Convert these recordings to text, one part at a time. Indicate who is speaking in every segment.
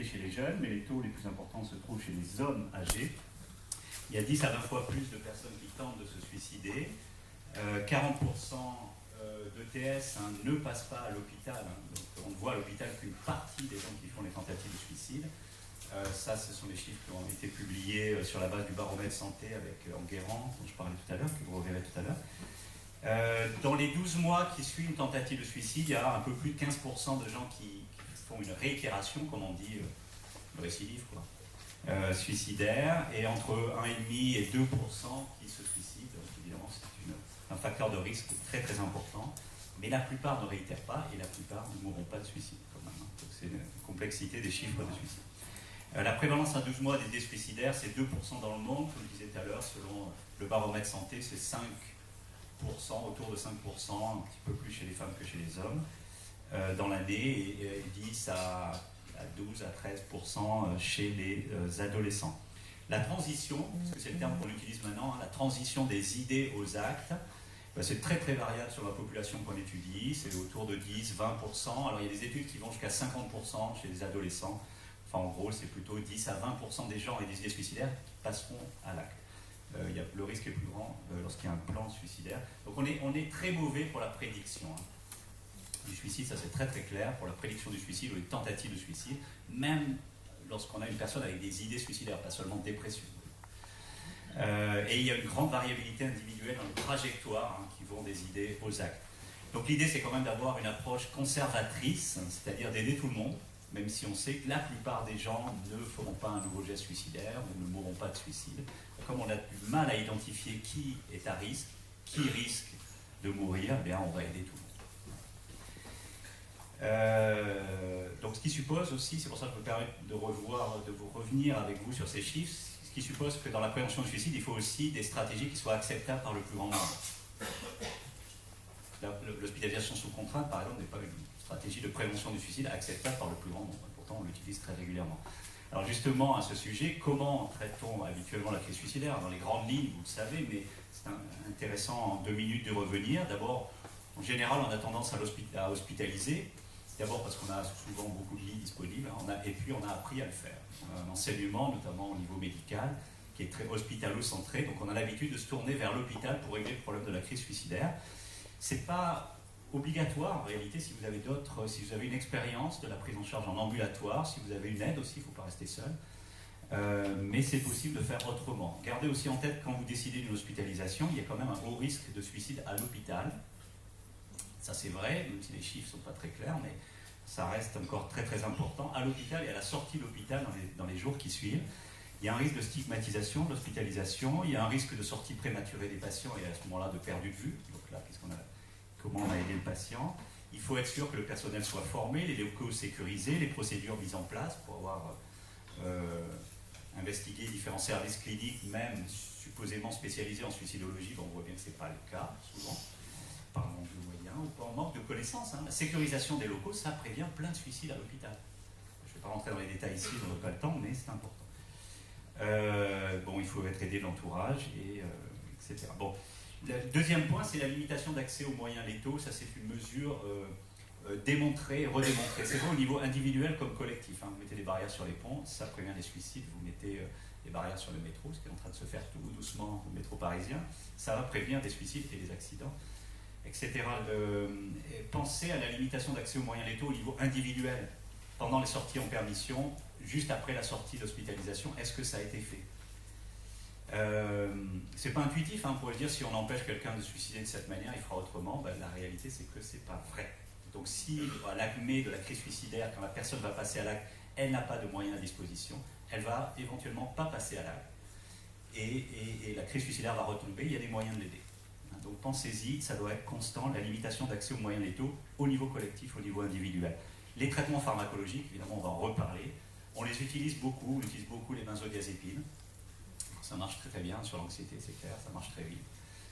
Speaker 1: été chez les jeunes, mais les taux les plus importants se trouvent chez les hommes âgés. Il y a 10 à 20 fois plus de personnes qui tentent de se suicider. 40% d'ETS ne passent pas à l'hôpital. Donc on ne voit à l'hôpital qu'une partie des gens qui font les tentatives de suicide. Ça, ce sont les chiffres qui ont été publiés sur la base du baromètre santé avec Enguerrand, dont je parlais tout à l'heure, que vous reverrez tout à l'heure. Dans les 12 mois qui suivent une tentative de suicide, il y a un peu plus de 15% de gens qui font une réitération, comme on dit, le récidive, quoi, suicidaire, et entre 1,5 et 2% qui se suicident. Donc évidemment, c'est un facteur de risque très très important, mais la plupart ne réitèrent pas, et la plupart ne mourront pas de suicide, quand même. Donc c'est une complexité des chiffres de suicide. La prévalence à 12 mois des décès suicidaires, c'est 2% dans le monde, comme je disais tout à l'heure, selon le baromètre santé, c'est 5%, autour de 5%, un petit peu plus chez les femmes que chez les hommes, dans l'année, et 10 à 12 à 13% chez les adolescents. La transition, parce que c'est le terme qu'on utilise maintenant, la transition des idées aux actes, c'est très très variable sur la population qu'on étudie, c'est autour de 10, 20%, alors il y a des études qui vont jusqu'à 50% chez les adolescents. Enfin, en gros, c'est plutôt 10 à 20% des gens avec des idées suicidaires qui passeront à l'acte. Le risque est plus grand lorsqu'il y a un plan suicidaire. Donc on est très mauvais pour la prédiction du suicide, ça c'est très très clair, pour la prédiction du suicide ou les tentatives de suicide, même lorsqu'on a une personne avec des idées suicidaires, pas seulement de dépression. Et il y a une grande variabilité individuelle dans les trajectoires qui vont des idées aux actes. Donc l'idée c'est quand même d'avoir une approche conservatrice, c'est-à-dire d'aider tout le monde, même si on sait que la plupart des gens ne feront pas un nouveau geste suicidaire ou ne mourront pas de suicide. Comme on a du mal à identifier qui est à risque, qui risque de mourir, eh bien on va aider tout le monde. Donc ce qui suppose aussi, c'est pour ça que je me permets de vous revenir avec vous sur ces chiffres, ce qui suppose que dans la prévention du suicide, il faut aussi des stratégies qui soient acceptables par le plus grand nombre. L'hospitalisation sous contrainte, par exemple, n'est pas une stratégie de prévention du suicide acceptable par le plus grand nombre. Pourtant, on l'utilise très régulièrement. Alors justement, à ce sujet, comment traite-t-on habituellement la crise suicidaire? Dans les grandes lignes, vous le savez, mais c'est intéressant en 2 minutes de revenir. D'abord, en général, on a tendance à hospitaliser. D'abord parce qu'on a souvent beaucoup de lits disponibles, et puis on a appris à le faire. On a un enseignement, notamment au niveau médical, qui est très hospitalo-centré. Donc on a l'habitude de se tourner vers l'hôpital pour régler le problème de la crise suicidaire. C'est pas obligatoire en réalité si vous avez une expérience de la prise en charge en ambulatoire, si vous avez une aide aussi, il ne faut pas rester seul, mais c'est possible de faire autrement. Gardez aussi en tête quand vous décidez d'une hospitalisation, il y a quand même un haut risque de suicide à l'hôpital. Ça c'est vrai, même si les chiffres ne sont pas très clairs, mais ça reste encore très très important. À l'hôpital et à la sortie de l'hôpital dans les jours qui suivent, il y a un risque de stigmatisation, de l'hospitalisation, il y a un risque de sortie prématurée des patients et à ce moment-là de perdu de vue. Donc là, comment on a aidé le patient. Il faut être sûr que le personnel soit formé, les locaux sécurisés, les procédures mises en place pour avoir investigué différents services cliniques, même supposément spécialisés en suicidologie. Bon, on voit bien que ce n'est pas le cas, souvent, par manque de moyens ou par manque de connaissances. La sécurisation des locaux, ça prévient plein de suicides à l'hôpital. Je ne vais pas rentrer dans les détails ici, on n'a pas le temps, mais c'est important. Il faut être aidé de l'entourage, etc. Bon. Le deuxième point, c'est la limitation d'accès aux moyens létaux. Ça, c'est une mesure démontrée et redémontrée. C'est vrai au niveau individuel comme collectif. Vous mettez des barrières sur les ponts, ça prévient les suicides. Vous mettez des barrières sur le métro, ce qui est en train de se faire tout doucement au métro parisien. Ça va prévenir des suicides et des accidents, etc. Pensez à la limitation d'accès aux moyens létaux au niveau individuel. Pendant les sorties en permission, juste après la sortie d'hospitalisation, est-ce que ça a été fait? C'est pas intuitif, on pourrait dire si on empêche quelqu'un de se suicider de cette manière, il fera autrement. La réalité, c'est que c'est pas vrai. Donc, si à l'acmé de la crise suicidaire, quand la personne va passer à l'acte, elle n'a pas de moyens à disposition, elle va éventuellement pas passer à l'acte. Et la crise suicidaire va retomber, il y a des moyens de l'aider. Donc, pensez-y, ça doit être constant, la limitation d'accès aux moyens létaux au niveau collectif, au niveau individuel. Les traitements pharmacologiques, évidemment, on va en reparler. On les utilise beaucoup, on utilise beaucoup les benzodiazépines. Ça marche très très bien sur l'anxiété, c'est clair, ça marche très vite.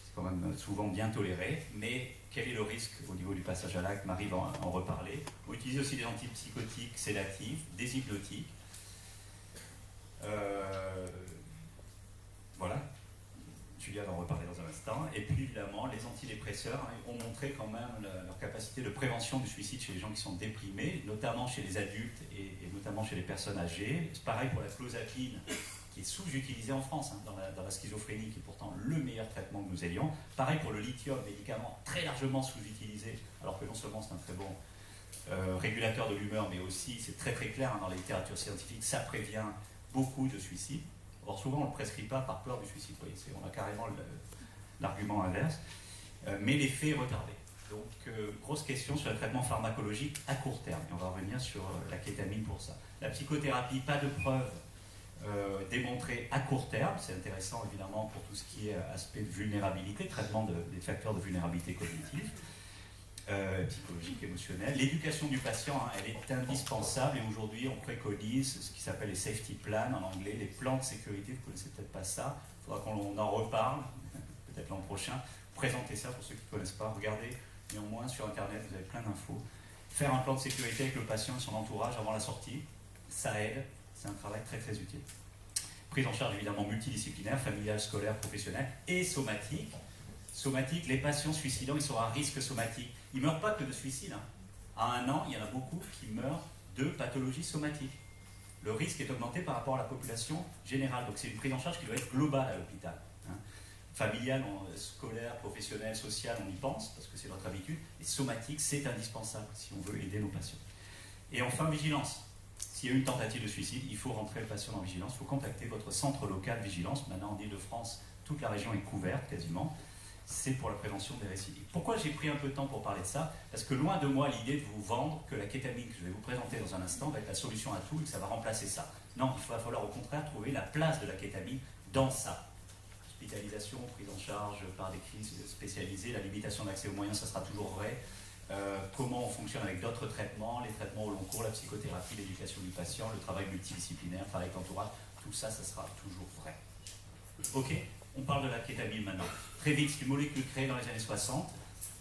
Speaker 1: C'est quand même souvent bien toléré, mais quel est le risque au niveau du passage à l'acte? Marie va en reparler. On utilise aussi des antipsychotiques sédatifs, des hypnotiques. Voilà. Je Julia va en reparler dans un instant. Et puis évidemment, les antidépresseurs ont montré quand même leur capacité de prévention du suicide chez les gens qui sont déprimés, notamment chez les adultes et notamment chez les personnes âgées. C'est pareil pour la clozapine, qui est sous-utilisée en France dans la schizophrénie, qui est pourtant le meilleur traitement que nous ayons. Pareil pour le lithium, médicament très largement sous-utilisé, alors que non seulement c'est un très bon régulateur de l'humeur, mais aussi, c'est très très clair dans la littérature scientifique, ça prévient beaucoup de suicides. Or, souvent, on ne le prescrit pas par peur du suicide. Vous voyez, on a carrément l'argument inverse. Mais l'effet est retardé. Donc, grosse question sur le traitement pharmacologique à court terme. Et on va revenir sur la kétamine pour ça. La psychothérapie, pas de preuves démontrées à court terme. C'est intéressant, évidemment, pour tout ce qui est aspect de vulnérabilité, traitement des facteurs de vulnérabilité cognitive. Psychologique, émotionnelle. L'éducation du patient, elle est indispensable et aujourd'hui on préconise ce qui s'appelle les safety plans en anglais, les plans de sécurité. Vous ne connaissez peut-être pas ça, il faudra qu'on en reparle, peut-être l'an prochain. Présentez ça pour ceux qui ne connaissent pas. Regardez néanmoins sur internet, vous avez plein d'infos. Faire un plan de sécurité avec le patient et son entourage avant la sortie, ça aide, c'est un travail très très utile. Prise en charge évidemment multidisciplinaire, familiale, scolaire, professionnelle et somatique. Somatique, les patients suicidants, ils sont à risque somatique. Ils ne meurent pas que de suicide. À 1 an, il y en a beaucoup qui meurent de pathologies somatiques. Le risque est augmenté par rapport à la population générale. Donc c'est une prise en charge qui doit être globale à l'hôpital. Familiale, scolaire, professionnelle, sociale, on y pense, parce que c'est notre habitude. Et somatique, c'est indispensable si on veut aider nos patients. Et enfin, vigilance. S'il y a une tentative de suicide, il faut rentrer le patient en vigilance. Il faut contacter votre centre local de vigilance. Maintenant, en Île-de-France, toute la région est couverte quasiment. C'est pour la prévention des récidives. Pourquoi j'ai pris un peu de temps pour parler de ça? Parce que loin de moi l'idée de vous vendre que la kétamine que je vais vous présenter dans un instant va être la solution à tout et que ça va remplacer ça. Non, il va falloir au contraire trouver la place de la kétamine dans ça. Hospitalisation, prise en charge par des crises spécialisées, la limitation d'accès aux moyens, ça sera toujours vrai. Comment on fonctionne avec d'autres traitements, les traitements au long cours, la psychothérapie, l'éducation du patient, le travail multidisciplinaire, le travail avec l'entourage, tout ça, ça sera toujours vrai. Ok, on parle de la kétamine maintenant. Très vite, c'est une molécule créée dans les années 60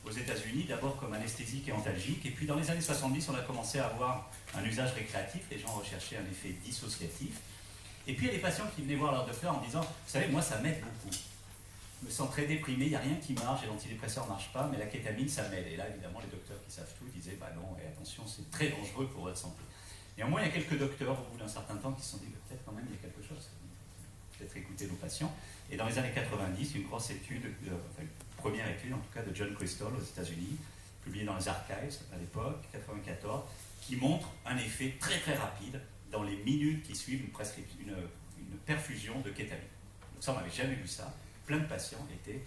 Speaker 1: aux États-Unis, d'abord comme anesthésique et antalgique. Et puis dans les années 70, on a commencé à avoir un usage récréatif. Les gens recherchaient un effet dissociatif. Et puis il y a des patients qui venaient voir leur docteur en disant « Vous savez, moi ça m'aide beaucoup. Je me sens très déprimé, il n'y a rien qui marche, et l'antidépresseur ne marche pas, mais la kétamine ça m'aide. » Et là, évidemment, les docteurs qui savent tout disaient « Bah non, et attention, c'est très dangereux pour votre santé. » Néanmoins, il y a quelques docteurs, au bout d'un certain temps, qui se sont dit « Peut-être quand même, il y a quelque chose. Peut-être écouter nos patients. » Et dans les années 90, une grosse étude, enfin une première étude en tout cas de John Crystal aux États-Unis, publiée dans les Archives à l'époque, 94, qui montre un effet très très rapide dans les minutes qui suivent une perfusion de kétamine. Donc ça, on n'avait jamais vu ça. Plein de patients étaient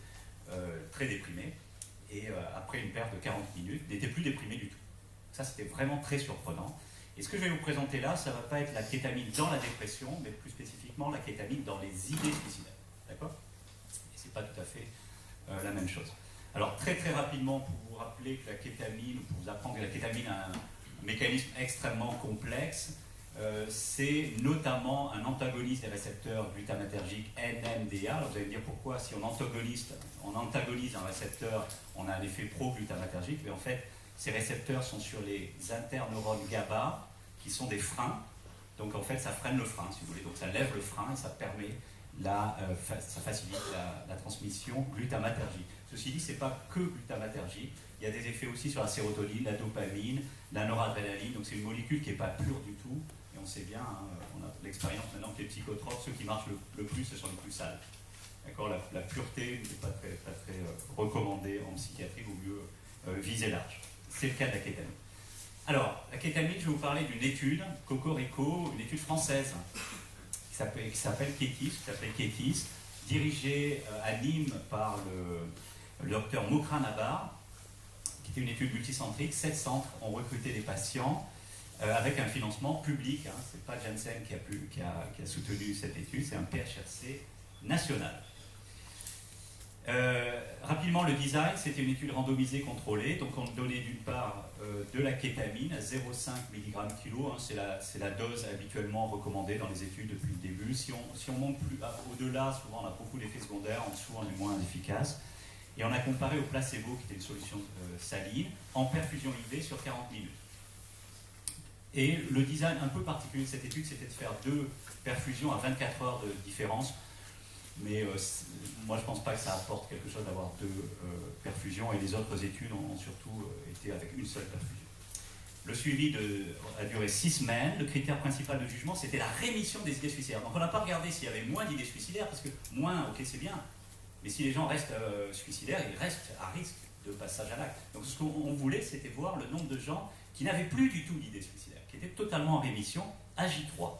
Speaker 1: très déprimés et après une perte de 40 minutes, n'étaient plus déprimés du tout. Ça, c'était vraiment très surprenant. Et ce que je vais vous présenter là, ça ne va pas être la kétamine dans la dépression, mais plus spécifiquement la kétamine dans les idées suicidaires. D'accord? Et ce n'est pas tout à fait la même chose. Alors très très rapidement, pour vous rappeler que la kétamine, pour vous apprendre que la kétamine a un mécanisme extrêmement complexe, c'est notamment un antagoniste des récepteurs glutamatergiques NMDA. Alors vous allez me dire pourquoi, si on antagonise un récepteur, on a un effet pro-glutamatergique, mais en fait, ces récepteurs sont sur les interneurones GABA, qui sont des freins. Donc en fait, ça freine le frein, si vous voulez. Donc ça lève le frein et ça permet ça facilite la transmission glutamatergique. Ceci dit, ce n'est pas que glutamatergique. Il y a des effets aussi sur la sérotonine, la dopamine, la noradrénaline. Donc c'est une molécule qui n'est pas pure du tout. Et on sait bien, on a l'expérience maintenant que les psychotropes, ceux qui marchent le plus, ce sont les plus sales. D'accord, la pureté n'est pas très recommandée en psychiatrie, il vaut mieux viser large. C'est le cas de la kétamine. Alors, la kétamine, je vais vous parler d'une étude, Cocorico, une étude française, qui s'appelle KETIS, dirigée à Nîmes par le docteur Mokran Nabar, qui était une étude multicentrique. 7 centres ont recruté des patients avec un financement public. Hein. Ce n'est pas Janssen qui a soutenu cette étude, c'est un PHRC national. Rapidement, le design, c'était une étude randomisée contrôlée. Donc on donnait d'une part de la kétamine à 0,5 mg/kg. Hein, c'est la dose habituellement recommandée dans les études depuis le début. Si on monte au-delà, souvent on a beaucoup d'effets secondaires. En dessous, on est moins efficace. Et on a comparé au placebo, qui était une solution saline, en perfusion IV sur 40 minutes. Et le design un peu particulier de cette étude, c'était de faire 2 perfusions à 24 heures de différence. mais moi je ne pense pas que ça apporte quelque chose d'avoir deux perfusions, et les autres études ont surtout été avec une seule perfusion. Le suivi a duré 6 semaines. Le critère principal de jugement, c'était la rémission des idées suicidaires. Donc on n'a pas regardé s'il y avait moins d'idées suicidaires, parce que moins, ok, c'est bien, mais si les gens restent suicidaires, ils restent à risque de passage à l'acte. Donc ce qu'on voulait, c'était voir le nombre de gens qui n'avaient plus du tout d'idées suicidaires, qui étaient totalement en rémission à J3.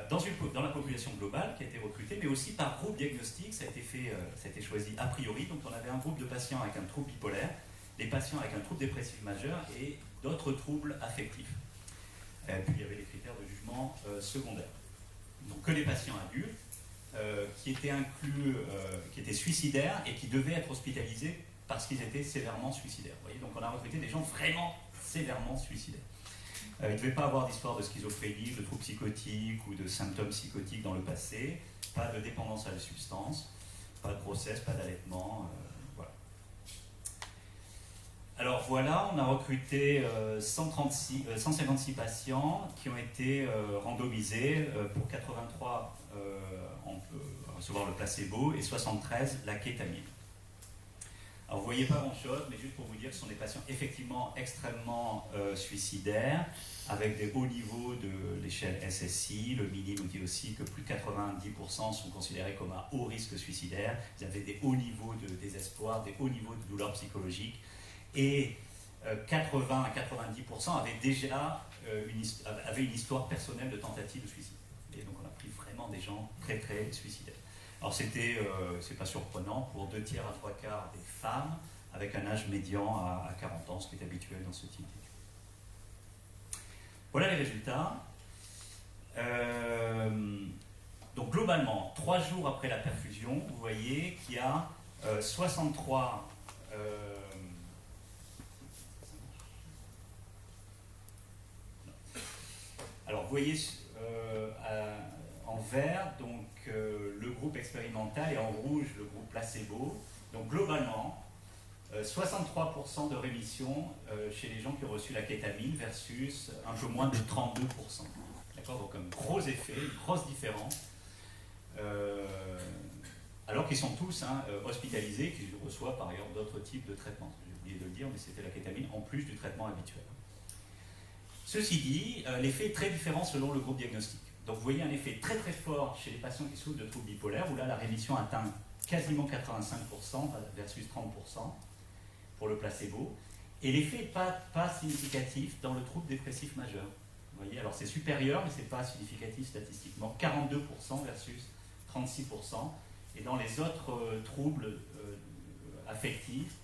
Speaker 1: Dans la population globale qui a été recrutée, mais aussi par groupe diagnostic, ça a été choisi a priori. Donc on avait un groupe de patients avec un trouble bipolaire, des patients avec un trouble dépressif majeur et d'autres troubles affectifs. Puis il y avait les critères de jugement secondaires. Donc que les patients adultes qui étaient inclus, qui étaient suicidaires et qui devaient être hospitalisés parce qu'ils étaient sévèrement suicidaires. Vous voyez, donc on a recruté des gens vraiment sévèrement suicidaires. Il ne devait pas avoir d'histoire de schizophrénie, de troubles psychotiques ou de symptômes psychotiques dans le passé, pas de dépendance à la substance, pas de grossesse, pas d'allaitement. Voilà. Alors voilà, on a recruté 156 patients qui ont été randomisés pour 83 recevoir le placebo et 73 la kétamine. Alors vous ne voyez pas grand-chose, mais juste pour vous dire que ce sont des patients effectivement extrêmement suicidaires, avec des hauts niveaux de l'échelle SSI. Le mini nous dit aussi que plus de 90% sont considérés comme un haut risque suicidaire. Ils avaient des hauts niveaux de désespoir, des hauts niveaux de douleur psychologique. Et 80 à 90% avaient déjà une histoire personnelle de tentative de suicide. Et donc on a pris vraiment des gens très très suicidaires. Alors c'est pas surprenant, pour 2 tiers à 3 quarts des femmes, avec un âge médian à 40 ans, ce qui est habituel dans ce type d'études. Voilà les résultats. Donc globalement, 3 jours après la perfusion, vous voyez qu'il y a 63... Alors vous voyez en vert, donc le groupe expérimental, et en rouge le groupe placebo. Donc globalement, 63% de rémission chez les gens qui ont reçu la kétamine versus un peu moins de 32%. D'accord, donc un gros effet, une grosse différence. Alors qu'ils sont tous hospitalisés, qu'ils reçoivent par ailleurs d'autres types de traitements. J'ai oublié de le dire, mais c'était la kétamine en plus du traitement habituel. Ceci dit, l'effet est très différent selon le groupe diagnostique. Donc vous voyez un effet très très fort chez les patients qui souffrent de troubles bipolaires, où là la rémission atteint quasiment 85% versus 30% pour le placebo. Et l'effet n'est pas significatif dans le trouble dépressif majeur. Vous voyez, alors c'est supérieur, mais ce n'est pas significatif statistiquement. 42% versus 36%. Et dans les autres troubles affectifs,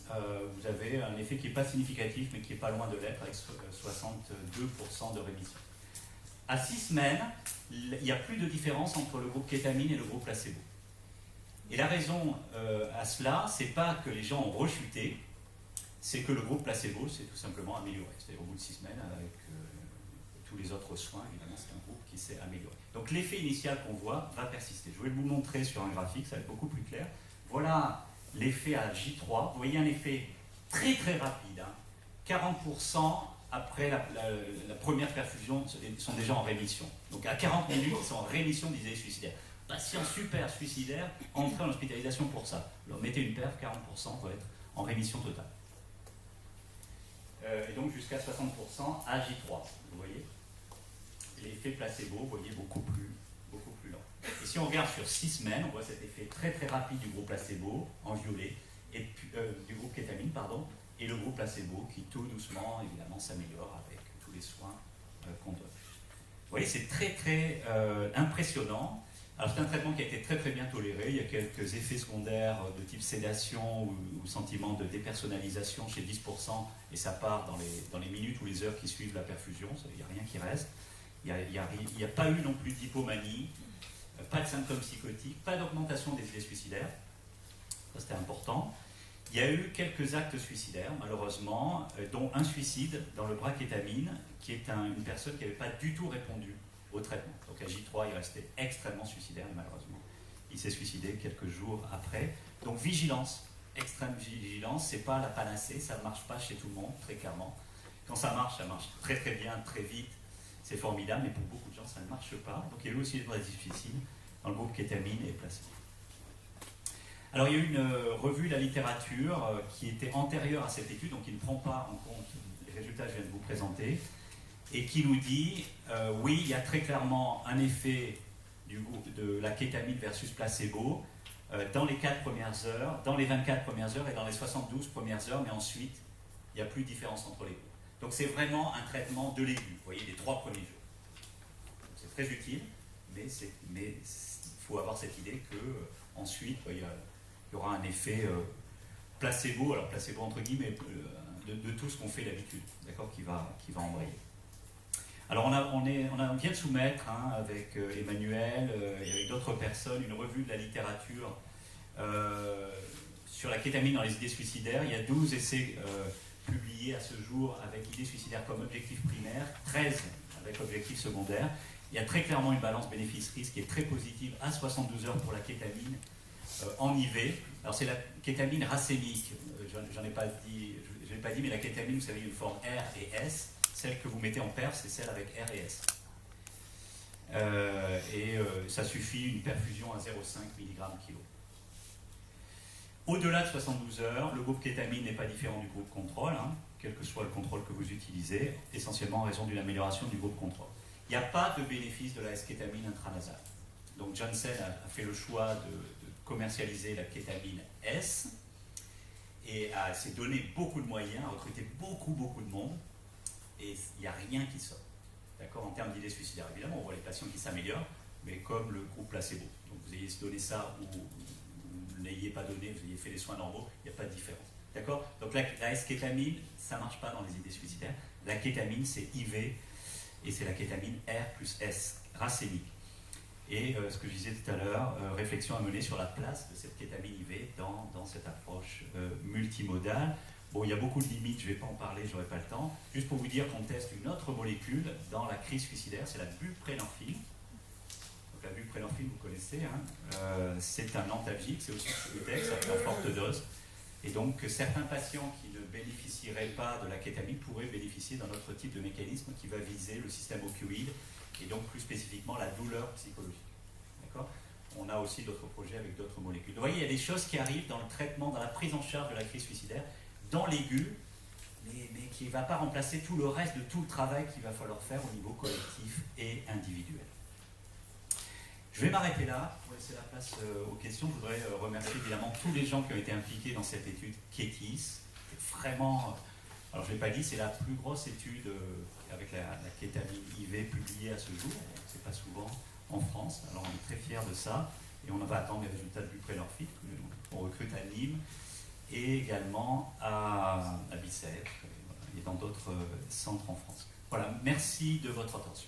Speaker 1: vous avez un effet qui n'est pas significatif, mais qui n'est pas loin de l'être, avec 62% de rémission. À 6 semaines, il n'y a plus de différence entre le groupe kétamine et le groupe placebo. Et la raison à cela, c'est pas que les gens ont rechuté, c'est que le groupe placebo s'est tout simplement amélioré. C'est-à-dire au bout de 6 semaines, avec tous les autres soins, évidemment, c'est un groupe qui s'est amélioré. Donc l'effet initial qu'on voit va persister. Je vais vous montrer sur un graphique, ça va être beaucoup plus clair. Voilà l'effet à J3. Vous voyez un effet très très rapide. 40% après la première perfusion sont déjà en rémission. Donc à 40 minutes, ils sont en rémission d'idées suicidaires. Patient super suicidaire, entré en hospitalisation pour ça. Alors mettez une perf, 40% va être en rémission totale. Et donc jusqu'à 60% à J3, vous voyez. L'effet placebo, vous voyez, beaucoup plus lent. Et si on regarde sur 6 semaines, on voit cet effet très très rapide du groupe placebo, en violet, et puis, du groupe kétamine, pardon, et le groupe placebo qui tout doucement, évidemment, s'améliore avec tous les soins qu'on donne. Vous voyez, c'est très très impressionnant. Alors c'est un traitement qui a été très très bien toléré. Il y a quelques effets secondaires de type sédation ou sentiment de dépersonnalisation chez 10%, et ça part dans les minutes ou les heures qui suivent la perfusion, il n'y a rien qui reste. Il n'y a pas eu non plus d'hypomanie, pas de symptômes psychotiques, pas d'augmentation des idées suicidaires. Ça c'était important. Il y a eu quelques actes suicidaires, malheureusement, dont un suicide dans le bras kétamine, qui est une personne qui n'avait pas du tout répondu au traitement. Donc à J3, il restait extrêmement suicidaire, malheureusement. Il s'est suicidé quelques jours après. Donc vigilance, extrême vigilance, c'est pas la panacée, ça ne marche pas chez tout le monde, très clairement. Quand ça marche très très bien, très vite, c'est formidable, mais pour beaucoup de gens, ça ne marche pas. Donc il y a eu aussi des très difficiles. dans le groupe kétamine et placebo. Alors il y a eu une revue de la littérature qui était antérieure à cette étude, donc qui ne prend pas en compte les résultats que je viens de vous présenter, et qui nous dit, oui, il y a très clairement un effet du groupe de la kétamine versus placebo dans les 4 premières heures, dans les 24 premières heures et dans les 72 premières heures, mais ensuite, il n'y a plus de différence entre les groupes. Donc c'est vraiment un traitement de l'aigu, vous voyez, les 3 premiers jours. C'est très utile, mais il faut avoir cette idée qu'ensuite, il y aura un effet placebo, alors placebo entre guillemets, de tout ce qu'on fait d'habitude, d'accord, qui va embrayer. Alors on vient de soumettre avec Emmanuel et avec d'autres personnes une revue de la littérature sur la kétamine dans les idées suicidaires. Il y a 12 essais publiés à ce jour avec idées suicidaires comme objectif primaire, 13 avec objectif secondaire. Il y a très clairement une balance bénéfice-risque qui est très positive à 72 heures pour la kétamine en IV. Alors c'est la kétamine racémique, j'en ai pas dit, je l'ai pas dit, mais la kétamine, vous savez, il y a une forme R et S. Celle que vous mettez en perf, c'est celle avec R et S. Ça suffit une perfusion à 0,5 mg/kg. Au-delà de 72 heures, le groupe kétamine n'est pas différent du groupe contrôle, quel que soit le contrôle que vous utilisez, essentiellement en raison d'une amélioration du groupe contrôle. Il n'y a pas de bénéfice de la S-kétamine intranasale. Donc Janssen a fait le choix de commercialiser la kétamine S et s'est donné beaucoup de moyens, a recruté beaucoup de monde. Et il n'y a rien qui sort. D'accord, en termes d'idées suicidaires, évidemment, on voit les patients qui s'améliorent, mais comme le groupe placebo. Donc vous ayez donné ça ou vous ne l'ayez pas donné, vous ayez fait les soins normaux, il n'y a pas de différence. D'accord. Donc la S-kétamine, ça ne marche pas dans les idées suicidaires. La kétamine, c'est IV, et c'est la kétamine R plus S, racémique. Et ce que je disais tout à l'heure, réflexion à mener sur la place de cette kétamine IV dans cette approche multimodale. Bon, il y a beaucoup de limites, je ne vais pas en parler, je n'aurai pas le temps. Juste pour vous dire qu'on teste une autre molécule dans la crise suicidaire, c'est la buprenorphine. Donc la buprenorphine, vous connaissez, c'est un antalgique, c'est aussi le texte à forte dose. Et donc certains patients qui ne bénéficieraient pas de la kétamine pourraient bénéficier d'un autre type de mécanisme qui va viser le système opioïde et donc plus spécifiquement la douleur psychologique. D'accord ? On a aussi d'autres projets avec d'autres molécules. Donc, vous voyez, il y a des choses qui arrivent dans le traitement, dans la prise en charge de la crise suicidaire, dans l'aigu, mais qui ne va pas remplacer tout le reste de tout le travail qu'il va falloir faire au niveau collectif et individuel. Je vais m'arrêter là pour laisser la place aux questions. Je voudrais remercier évidemment tous les gens qui ont été impliqués dans cette étude KETIS. C'est vraiment, alors je ne l'ai pas dit, c'est la plus grosse étude avec la kétamine IV publiée à ce jour. C'est pas souvent en France, alors on est très fiers de ça. Et on va attendre les résultats de buprenorphine qu'on recrute à Nîmes et également à Bicêtre et dans d'autres centres en France. Voilà, merci de votre attention.